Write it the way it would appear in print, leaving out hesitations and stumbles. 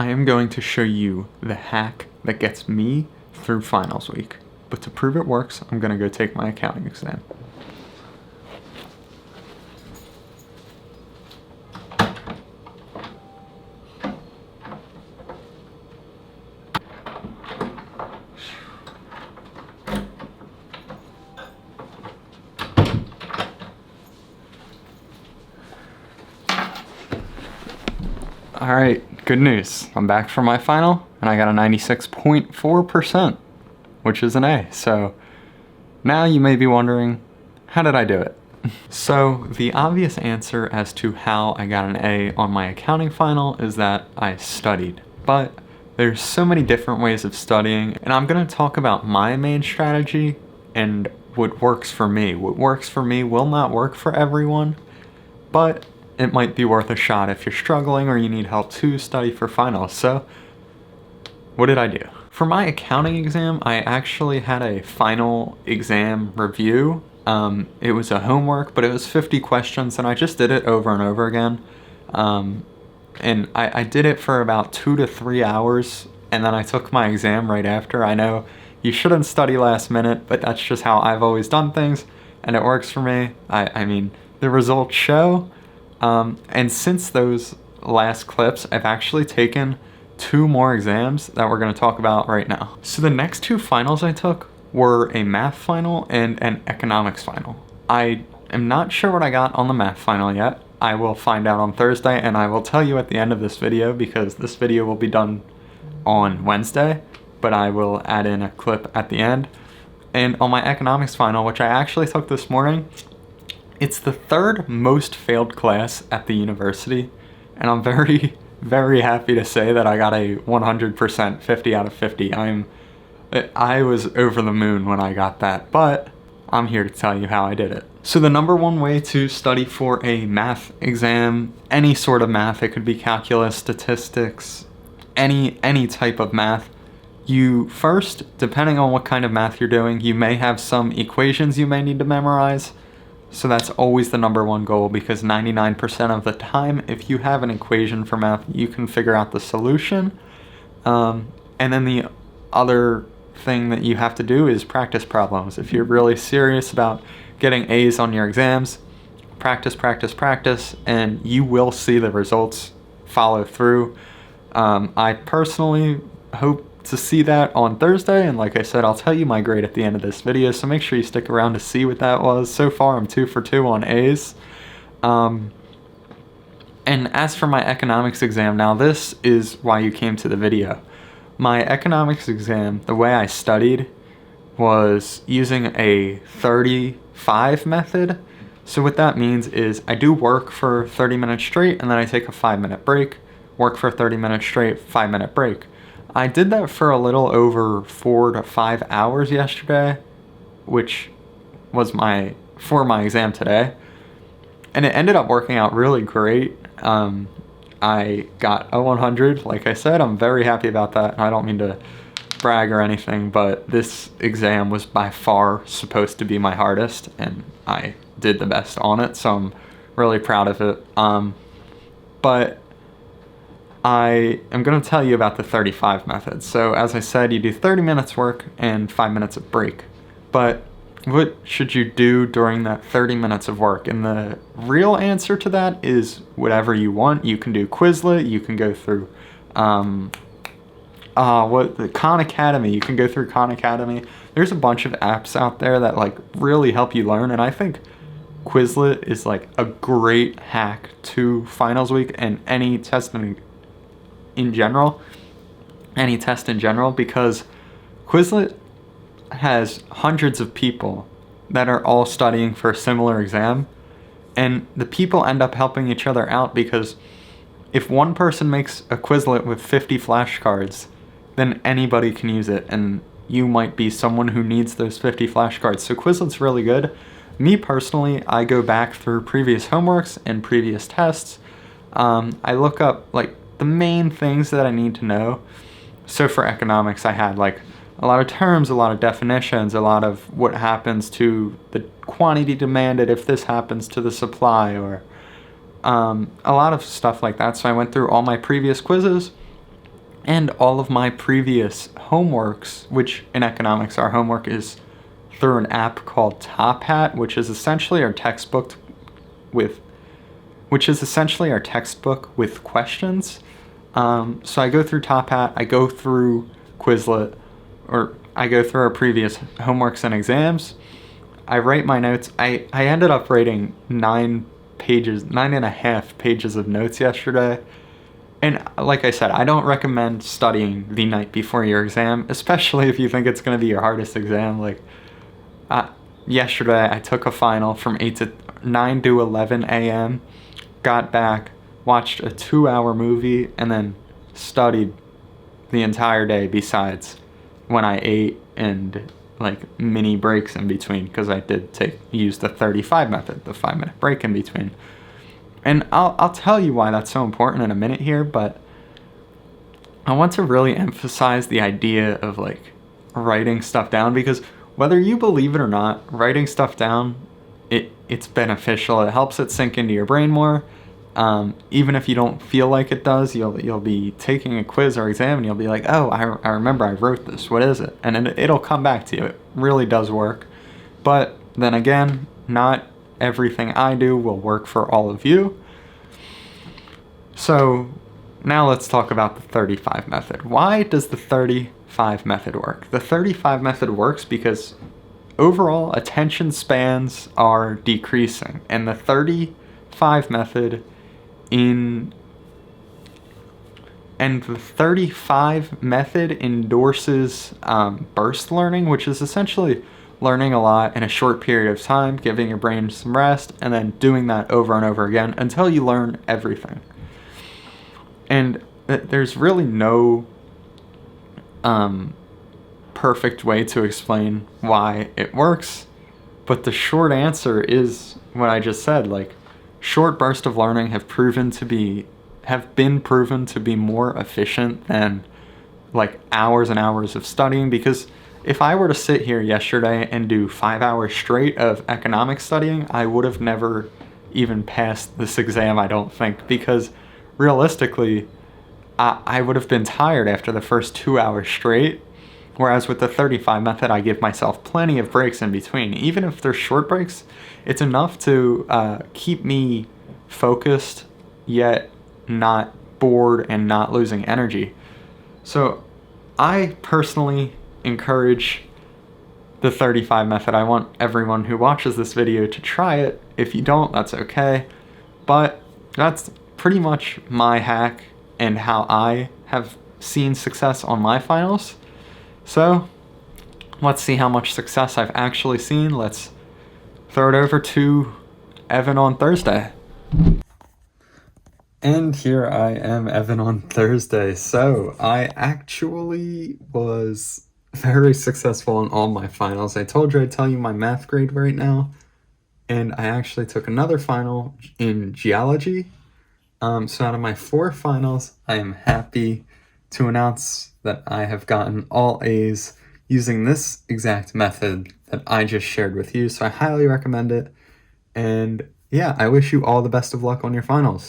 I am going to show you the hack that gets me through finals week. But to prove it works, I'm going to go take my accounting exam. Alright, good news. I'm back for my final, and I got a 96.4%, which is an A. So now you may be wondering, how did I do it? So the obvious answer as to how I got an A on my accounting final is that I studied. But there's so many different ways of studying, and I'm going to talk about my main strategy and what works for me. What works for me will not work for everyone, but it might be worth a shot if you're struggling or you need help to study for finals. So what did I do? For my accounting exam, I actually had a final exam review. It was a homework, but it was 50 questions, and I just did it over and over again. And I did it for about 2 to 3 hours, and then I took my exam right after. I know you shouldn't study last minute, but that's just how I've always done things, and it works for me. I mean, the results show. And since those last clips, I've actually taken 2 more exams that we're going to talk about right now. So the next 2 finals I took were a math final and an economics final. I am not sure what I got on the math final yet. I will find out on Thursday, and I will tell you at the end of this video, because this video will be done on Wednesday, but I will add in a clip at the end. And on my economics final, which I actually took this morning, it's the 3rd most failed class at the university, and I'm very, very happy to say that I got a 100% 50 out of 50. I was over the moon when I got that, but I'm here to tell you how I did it. So the number one way to study for a math exam, any sort of math, it could be calculus, statistics, any type of math, you first, depending on what kind of math you're doing, you may have some equations you may need to memorize. So that's always the number one goal, because 99% of the time, if you have an equation for math, you can figure out the solution. And then the other thing that you have to do is practice problems. If you're really serious about getting A's on your exams, practice, practice, practice, and you will see the results follow through. I personally hope to see that on Thursday, and like I said, I'll tell you my grade at the end of this video, so make sure you stick around to see what that was. So far I'm 2 for 2 on A's. And as for my economics exam, now this is why you came to the video. My economics exam, the way I studied was using a 35 method. So what that means is I do work for 30 minutes straight, and then I take a 5-minute break, work for 30 minutes straight, 5-minute break. I did that for a little over 4 to 5 hours yesterday, which was for my exam today, and it ended up working out really great. I got a 100, like I said. I'm very happy about that. I don't mean to brag or anything, but this exam was by far supposed to be my hardest, and I did the best on it, so I'm really proud of it. But I am going to tell you about the 35 method. So as I said, you do 30 minutes work and 5 minutes of break. But what should you do during that 30 minutes of work? And the real answer to that is whatever you want. You can do Quizlet, you can go through the Khan Academy. You can go through Khan Academy. There's a bunch of apps out there that like really help you learn, and I think Quizlet is like a great hack to finals week and any test in general, because Quizlet has hundreds of people that are all studying for a similar exam, and the people end up helping each other out, because if one person makes a Quizlet with 50 flashcards, then anybody can use it, and you might be someone who needs those 50 flashcards. So Quizlet's really good. Me personally, I go back through previous homeworks and previous tests. I look up like the main things that I need to know. So for economics, I had like a lot of terms, a lot of definitions, a lot of what happens to the quantity demanded if this happens to the supply, or a lot of stuff like that. So I went through all my previous quizzes, And all of my previous homeworks, which in economics our homework is through an app called Top Hat, which is essentially our textbook with questions. So I go through Top Hat, I go through Quizlet, or I go through our previous homeworks and exams. I write my notes. I ended up writing 9.5 pages of notes yesterday. And like I said, I don't recommend studying the night before your exam, especially if you think it's going to be your hardest exam. Like, yesterday I took a final from 9 to 11 a.m., got back, watched a 2-hour movie, and then studied the entire day besides when I ate and like mini breaks in between, because I did use the 35 method, the 5-minute break in between. And I'll tell you why that's so important in a minute here, but I want to really emphasize the idea of like writing stuff down, because whether you believe it or not, writing stuff down, it's beneficial. It helps it sink into your brain more. Even if you don't feel like it does, you'll be taking a quiz or exam and you'll be like, oh, I remember I wrote this. What is it? And it'll come back to you. It really does work. But then again, not everything I do will work for all of you. So now let's talk about the 35 method. Why does the 35 method work? The 35 method works because overall attention spans are decreasing, and the 35 method endorses burst learning, which is essentially learning a lot in a short period of time, giving your brain some rest, and then doing that over and over again until you learn everything. And there's really no perfect way to explain why it works, but the short answer is what I just said. Like, short bursts of learning have been proven to be more efficient than like hours and hours of studying, because if I were to sit here yesterday and do 5 hours straight of economics studying, I would have never even passed this exam, I don't think, because realistically, I would have been tired after the first 2 hours straight. Whereas with the 35 method, I give myself plenty of breaks in between. Even if they're short breaks, it's enough to keep me focused, yet not bored and not losing energy. So I personally encourage the 35 method. I want everyone who watches this video to try it. If you don't, that's okay. But that's pretty much my hack and how I have seen success on my finals. So let's see how much success I've actually seen. Let's throw it over to Evan on Thursday. And here I am, Evan on Thursday. So I actually was very successful in all my finals. I told you I'd tell you my math grade right now. And I actually took another final in geology. So out of my 4 finals, I am happy to announce that I have gotten all A's using this exact method that I just shared with you. So I highly recommend it. And yeah, I wish you all the best of luck on your finals.